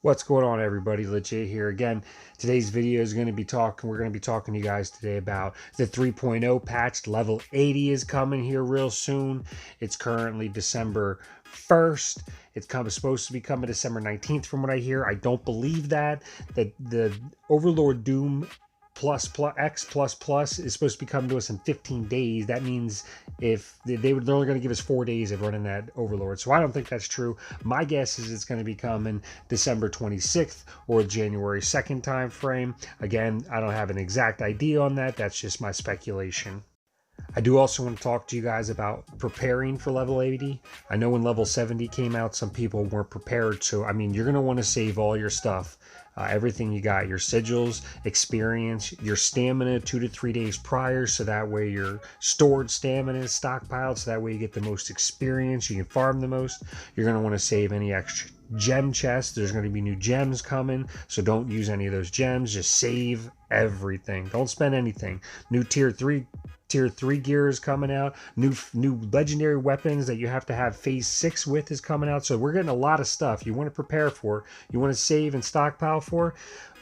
What's going on, everybody? Liche here again. Today's video is going to be we're going to be talking to you guys today about the 3.0 patch. Level 80 is coming here real soon. It's currently December 1st. Supposed to be coming December 19th from what I hear. I don't believe that the Overlord Doom X is supposed to be coming to us in 15 days. That means if they're only going to give us 4 days of running that Overlord. So I don't think that's true. My guess is it's going to be coming December 26th or January 2nd time frame. Again, I don't have an exact idea on that. That's just my speculation. I do also want to talk to you guys about preparing for level 80. I know when level 70 came out, some people weren't prepared. So, I mean, you're going to want to save all your stuff. Everything you got, your sigils, experience, your stamina 2 to 3 days prior. So that way your stored stamina is stockpiled. So that way you get the most experience. You can farm the most. You're going to want to save any extra gem chests. There's going to be new gems coming. So don't use any of those gems. Just save everything. Don't spend anything. New tier 3 gear is coming out. New legendary weapons that you have to have phase 6 with is coming out. So we're getting a lot of stuff you want to prepare for, you want to save and stockpile for.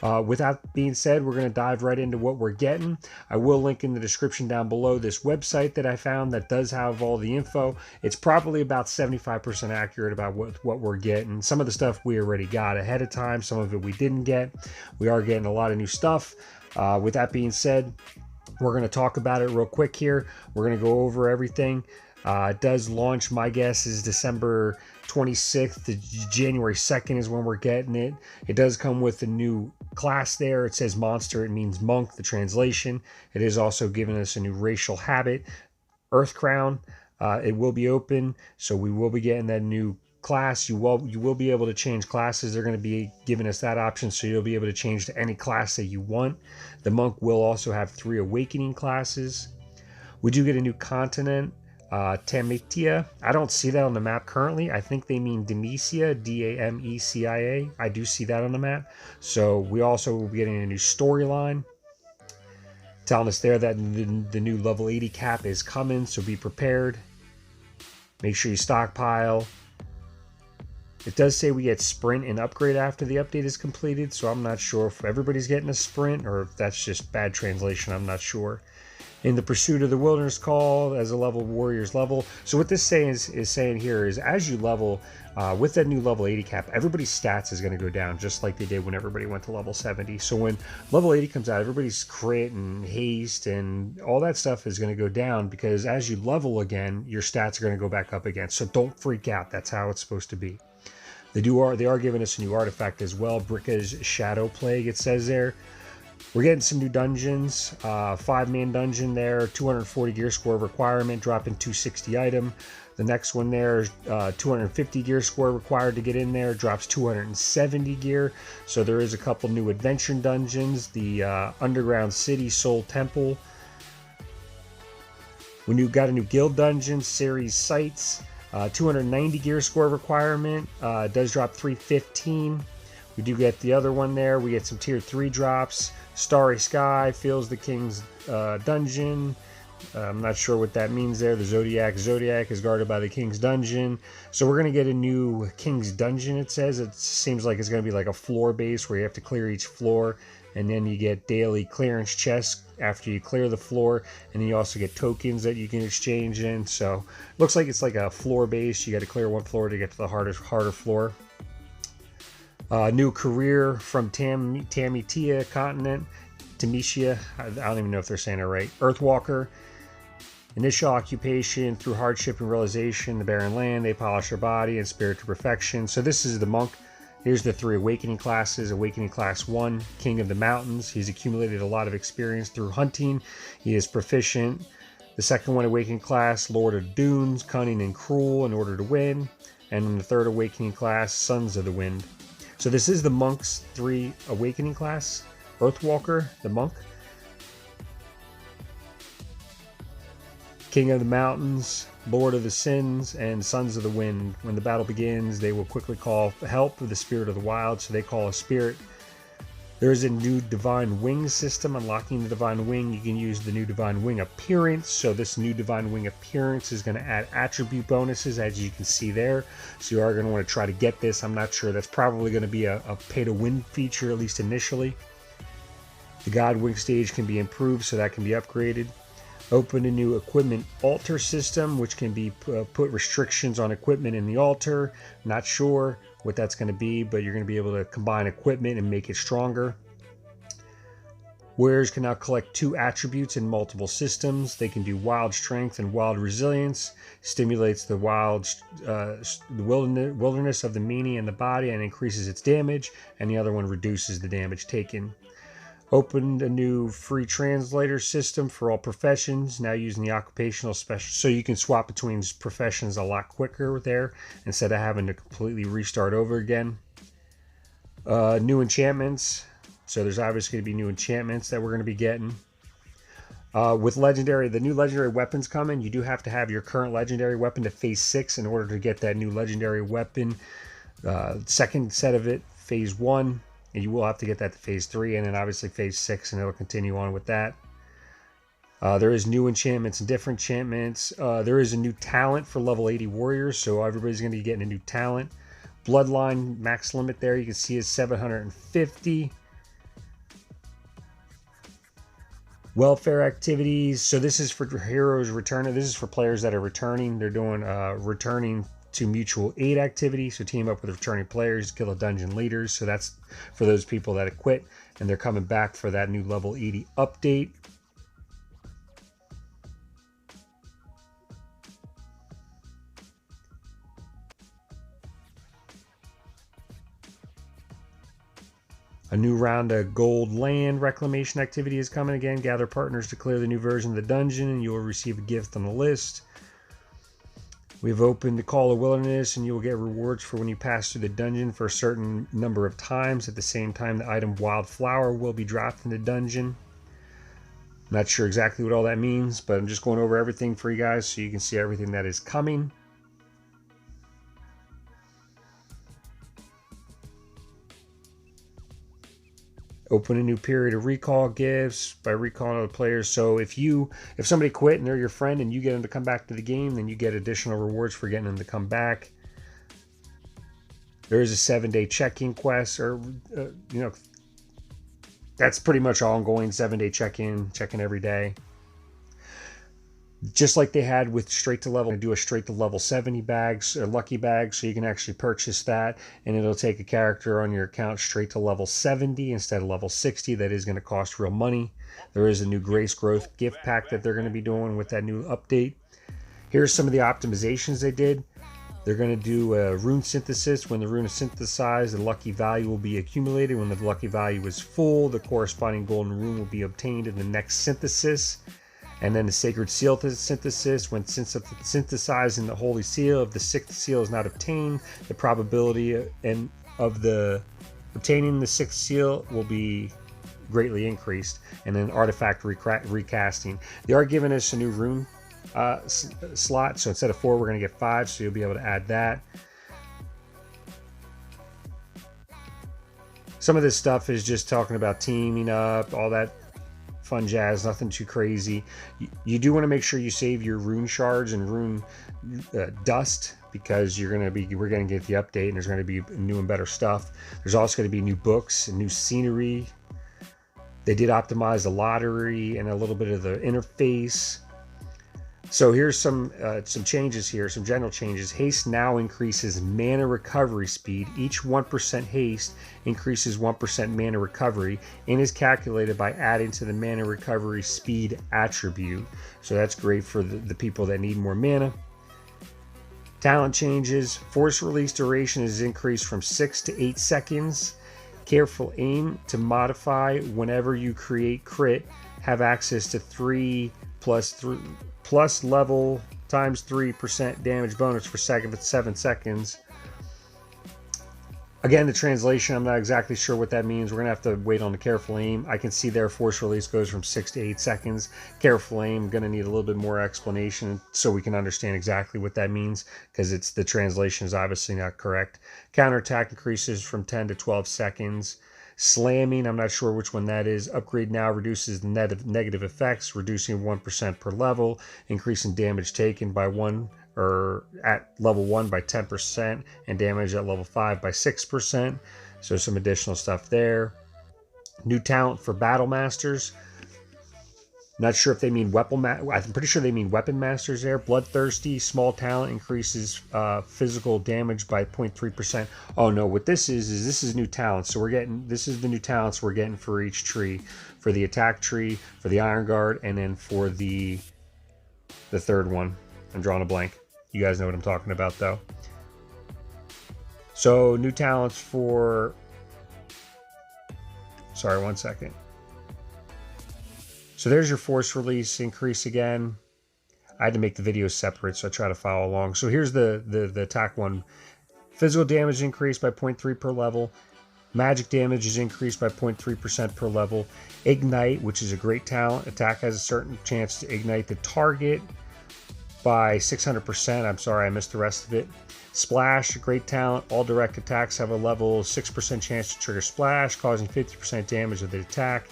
With that being said, we're going to dive right into what we're getting. I will link in the description down below this website that I found that does have all the info. It's probably about 75% accurate about what we're getting. Some of the stuff we already got ahead of time, some of it we didn't get. We are getting a lot of new stuff. With that being said, we're going to talk about it real quick here. We're going to go over everything. It does launch, my guess is December 26th to January 2nd is when we're getting it. It does come with a new class there. It says monster. It means monk, the translation. It is also giving us a new racial habit, Earth Crown. It will be open, so we will be getting that new class. You will be able to change classes. They're going to be giving us that option, so you'll be able to change to any class that you want. The monk will also have 3 awakening classes. We do get a new continent, Tamecia. I don't see that on the map currently. I think they mean Demecia, Damecia. I do see that on the map. So we also will be getting a new storyline, telling us there that the new level 80 cap is coming, so be prepared. Make sure you stockpile. It does say we get sprint and upgrade after the update is completed, so I'm not sure if everybody's getting a sprint or if that's just bad translation. I'm not sure. In the pursuit of the wilderness call as a level warriors level. So what this is saying here is as you level with that new level 80 cap, everybody's stats is going to go down just like they did when everybody went to level 70. So when level 80 comes out, everybody's crit and haste and all that stuff is going to go down because as you level again, your stats are going to go back up again. So don't freak out. That's how it's supposed to be. They are giving us a new artifact as well, Bricka's Shadow Plague, it says there. We're getting some new dungeons, 5-man dungeon there, 240 gear score requirement, dropping 260 item. The next one there, 250 gear score required to get in there, drops 270 gear. So there is a couple new adventure dungeons, the Underground City Soul Temple. We got a new guild dungeon, series sites. 290 gear score requirement, does drop 315. We do get the other one there. We get some tier 3 drops. Starry Sky fills the King's dungeon. I'm not sure what that means there. The Zodiac is guarded by the King's dungeon. So we're going to get a new King's dungeon, it says. It seems like it's going to be like a floor base where you have to clear each floor. And then you get daily clearance chests after you clear the floor. And then you also get tokens that you can exchange in. So looks like it's like a floor base. You got to clear one floor to get to the harder floor. New career from Tamecia continent. Tamecia, I don't even know if they're saying it right. Earthwalker. Initial occupation through hardship and realization. The barren land. They polish their body and spirit to perfection. So this is the monk. Here's the 3 awakening classes. Awakening class 1, King of the Mountains. He's accumulated a lot of experience through hunting. He is proficient. The second one, awakening class, Lord of Dunes, cunning and cruel in order to win. And then the third awakening class, Sons of the Wind. So this is the monk's 3 awakening class. Earthwalker, the monk. King of the Mountains, Lord of the Sins, and Sons of the Wind. When the battle begins, they will quickly call help of the Spirit of the Wild, so they call a spirit. There is a new Divine Wing system. Unlocking the Divine Wing, you can use the new Divine Wing appearance. So this new Divine Wing appearance is going to add attribute bonuses, as you can see there. So you are going to want to try to get this. I'm not sure. That's probably going to be a pay-to-win feature, at least initially. The God Wing stage can be improved, so that can be upgraded. Open a new equipment altar system, which can be put restrictions on equipment in the altar. Not sure what that's going to be, but you're going to be able to combine equipment and make it stronger. Warriors can now collect 2 attributes in multiple systems. They can do Wild Strength and Wild Resilience. Stimulates the wilderness of the meanie and the body and increases its damage. And the other one reduces the damage taken. Opened a new free translator system for all professions, now using the occupational special, so you can swap between professions a lot quicker there instead of having to completely restart over again. New enchantments, so there's obviously going to be new enchantments that we're going to be getting. With legendary, the new legendary weapons coming, you do have to have your current legendary weapon to phase 6 in order to get that new legendary weapon. Second set of it, phase 1. And you will have to get that to phase 3 and then obviously phase 6, and it'll continue on with that. There is new enchantments and different enchantments. There is a new talent for level 80 warriors, so everybody's going to be getting a new talent. Bloodline max limit there, you can see is 750. Welfare activities. So this is for heroes returning. This is for players that are returning. They're doing returning to mutual aid activity. So team up with returning players, kill the dungeon leaders. So that's for those people that have quit and they're coming back for that new level 80 update. A new round of gold land reclamation activity is coming again. Gather partners to clear the new version of the dungeon and you will receive a gift on the list. We've opened the Call of Wilderness, and you will get rewards for when you pass through the dungeon for a certain number of times. At the same time, the item Wildflower will be dropped in the dungeon. Not sure exactly what all that means, but I'm just going over everything for you guys so you can see everything that is coming. Open a new period of recall gifts by recalling other players. So if somebody quit and they're your friend and you get them to come back to the game, then you get additional rewards for getting them to come back. There is a 7-day check-in quest, or that's pretty much ongoing. 7-day check-in every day. Just like they had with straight to level, do a straight to level 70 bags or lucky bags, so you can actually purchase that and it'll take a character on your account straight to level 70 instead of level 60. That is going to cost real money. There is a new Grace Growth gift pack that they're going to be doing with that new update. Here's some of the optimizations they did. They're going to do a rune synthesis. When the rune is synthesized, the lucky value will be accumulated. When the lucky value is full, the corresponding golden rune will be obtained in the next synthesis. And then the Sacred Seal synthesis, when synthesizing the Holy Seal, if the 6th seal is not obtained, the probability of obtaining the 6th seal will be greatly increased. And then artifact recasting. They are giving us a new rune slot, so instead of 4, we're going to get 5, so you'll be able to add that. Some of this stuff is just talking about teaming up, all that fun jazz, nothing too crazy. You do want to make sure you save your rune shards and rune dust, because we're going to get the update and there's going to be new and better stuff. There's also going to be new books and new scenery. They did optimize the lottery and a little bit of the interface. So here's some changes here, some general changes. Haste now increases mana recovery speed. Each 1% haste increases 1% mana recovery and is calculated by adding to the mana recovery speed attribute. So that's great for the people that need more mana. Talent changes. Force release duration is increased from 6 to 8 seconds. Careful aim to modify whenever you create crit. Have access to 3 plus level times 3% damage bonus for 7 seconds. Again, the translation, I'm not exactly sure what that means. We're going to have to wait on the careful aim. I can see their force release goes from 6 to 8 seconds. Careful aim, going to need a little bit more explanation so we can understand exactly what that means, because the translation is obviously not correct. Counterattack increases from 10 to 12 seconds. Slamming, I'm not sure which one that is. Upgrade now reduces the net of negative effects, reducing 1% per level, increasing damage taken by 1 or at level 1 by 10%, and damage at level 5 by 6%. So some additional stuff there. New talent for Battle Masters. Not sure if they mean I'm pretty sure they mean weapon masters there. Bloodthirsty, small talent, increases physical damage by 0.3%. Oh no, what this is this is new talents. So this is the new talents we're getting for each tree. For the attack tree, for the Iron Guard, and then for the third one. I'm drawing a blank. You guys know what I'm talking about though. So new talents for... Sorry, one second. So there's your force release increase again. I had to make the videos separate, so I try to follow along. So here's the attack one. Physical damage increased by 0.3 per level. Magic damage is increased by 0.3% per level. Ignite, which is a great talent. Attack has a certain chance to ignite the target by 600%. I'm sorry, I missed the rest of it. Splash, great talent. All direct attacks have a level 6% chance to trigger splash, causing 50% damage of the attack.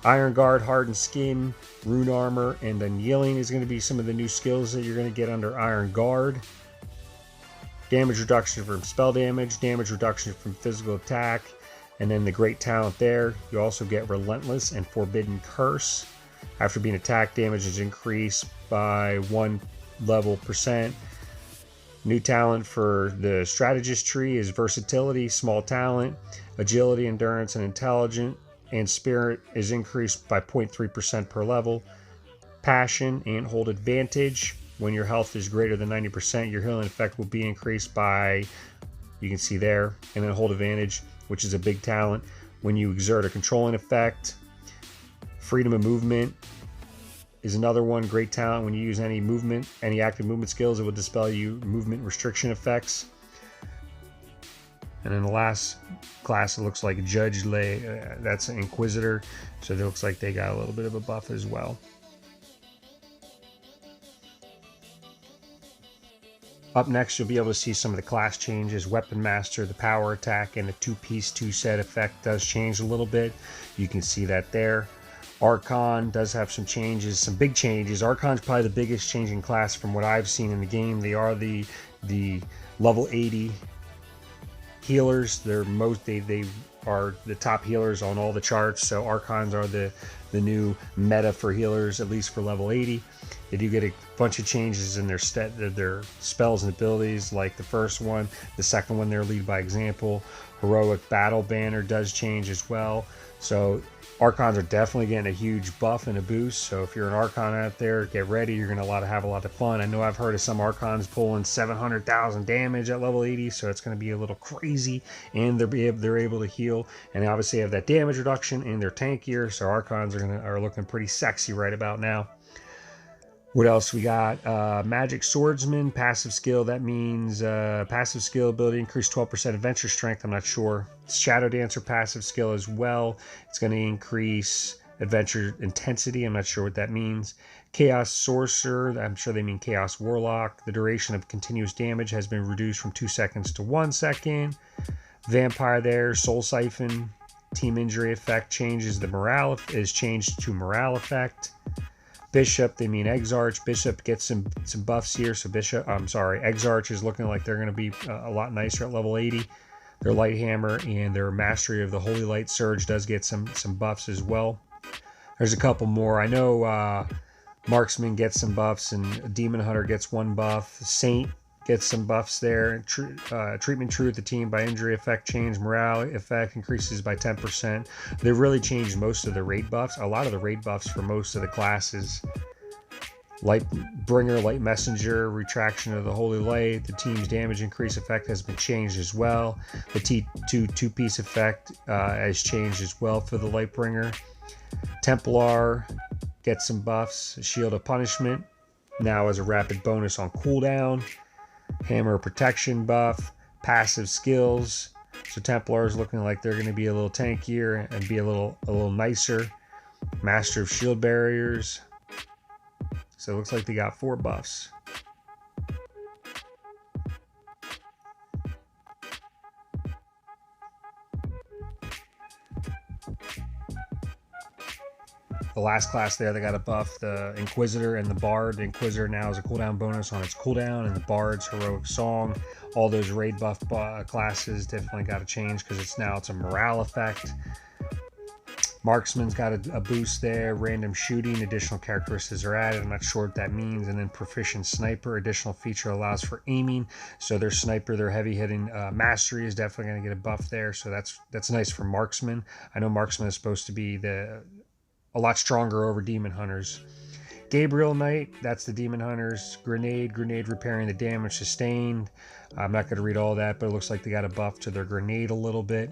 Iron Guard, Hardened Skin, Rune Armor, and Unyielding is going to be some of the new skills that you're going to get under Iron Guard. Damage reduction from spell damage, damage reduction from physical attack, and then the great talent there. You also get Relentless and Forbidden Curse. After being attacked, damage is increased by 1 level percent. New talent for the Strategist tree is Versatility, small talent, Agility, Endurance, and Intelligence. And Spirit is increased by 0.3% per level. Passion and Hold Advantage. When your health is greater than 90%, your healing effect will be increased by, you can see there. And then Hold Advantage, which is a big talent. When you exert a controlling effect. Freedom of Movement is another one. Great talent. When you use any movement, any active movement skills, it will dispel you movement restriction effects. And then the last class, it looks like Judge Lay. That's an Inquisitor. So it looks like they got a little bit of a buff as well. Up next, you'll be able to see some of the class changes. Weapon Master, the power attack, and the two-piece, two-set effect does change a little bit. You can see that there. Archon does have some changes, some big changes. Archon's probably the biggest changing class from what I've seen in the game. They are the level 80 healers. They are the top healers on all the charts. So Archons are the new meta for healers, at least for level 80. They do get a bunch of changes in their spells and abilities, like the first one. The second one, their Lead by Example. Heroic Battle Banner does change as well. So Archons are definitely getting a huge buff and a boost. So if you're an Archon out there, get ready. You're going to have a lot of fun. I know I've heard of some Archons pulling 700,000 damage at level 80, so it's going to be a little crazy. And they're able to heal, and they obviously have that damage reduction, and they're tankier. So Archons are looking pretty sexy right about now. What else we got? Magic Swordsman, passive skill. That means passive skill ability increase 12% adventure strength. I'm not sure. Shadow Dancer passive skill as well. It's going to increase adventure intensity. I'm not sure what that means. Chaos Sorcerer. I'm sure they mean Chaos Warlock. The duration of continuous damage has been reduced from 2 seconds to 1 second. Vampire there. Soul Siphon. Team injury effect changes. The morale is changed to morale effect. Bishop, they mean Exarch. Bishop gets some buffs here. So Exarch is looking like they're going to be a lot nicer at level 80. Their Light Hammer and their Mastery of the Holy Light Surge does get some buffs as well. There's a couple more. I know Marksman gets some buffs, and Demon Hunter gets 1 buff. Saint gets some buffs there. Treatment Truth, the team by injury effect change. Morale effect increases by 10%. They've really changed most of the raid buffs. A lot of the raid buffs for most of the classes. Light Bringer, Light Messenger, Retraction of the Holy Light. The team's damage increase effect has been changed as well. The T2 two-piece effect has changed as well for the Light Bringer. Templar gets some buffs. Shield of Punishment now as a rapid bonus on cooldown. Hammer Protection buff, passive skills. So Templar is looking like they're going to be a little tankier and be a little nicer. Master of Shield Barriers. So it looks like they got 4 buffs. the last class there that got a buff, the Inquisitor and the Bard. The Inquisitor now is a cooldown bonus on its cooldown, and the Bard's Heroic Song. All those raid buff classes definitely got to change because it's a morale effect. Marksman's got a boost there. Random shooting, additional characteristics are added. I'm not sure what that means. And then proficient sniper, additional feature allows for aiming. So their sniper, their heavy hitting mastery is definitely going to get a buff there. So that's nice for marksman. I know marksman is supposed to be a lot stronger over demon hunters. Gabriel Knight, that's the demon hunters. Grenade repairing the damage sustained. I'm not going to read all that, but it looks like they got a buff to their grenade a little bit.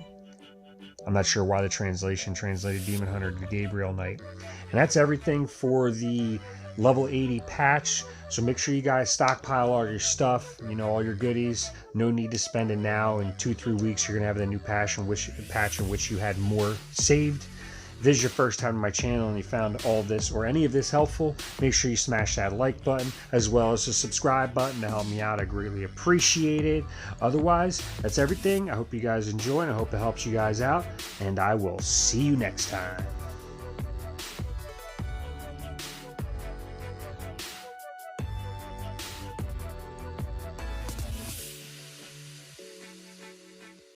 I'm not sure why the translation translated Demon Hunter to Gabriel Knight. And that's everything for the level 80 patch. So make sure you guys stockpile all your stuff, all your goodies. No need to spend it now. In 2-3 weeks, you're going to have the new patch in which you had more saved. If this is your first time on my channel and you found all this or any of this helpful, make sure you smash that like button as well as the subscribe button to help me out. I greatly appreciate it. Otherwise, that's everything. I hope you guys enjoy and I hope it helps you guys out. And I will see you next time.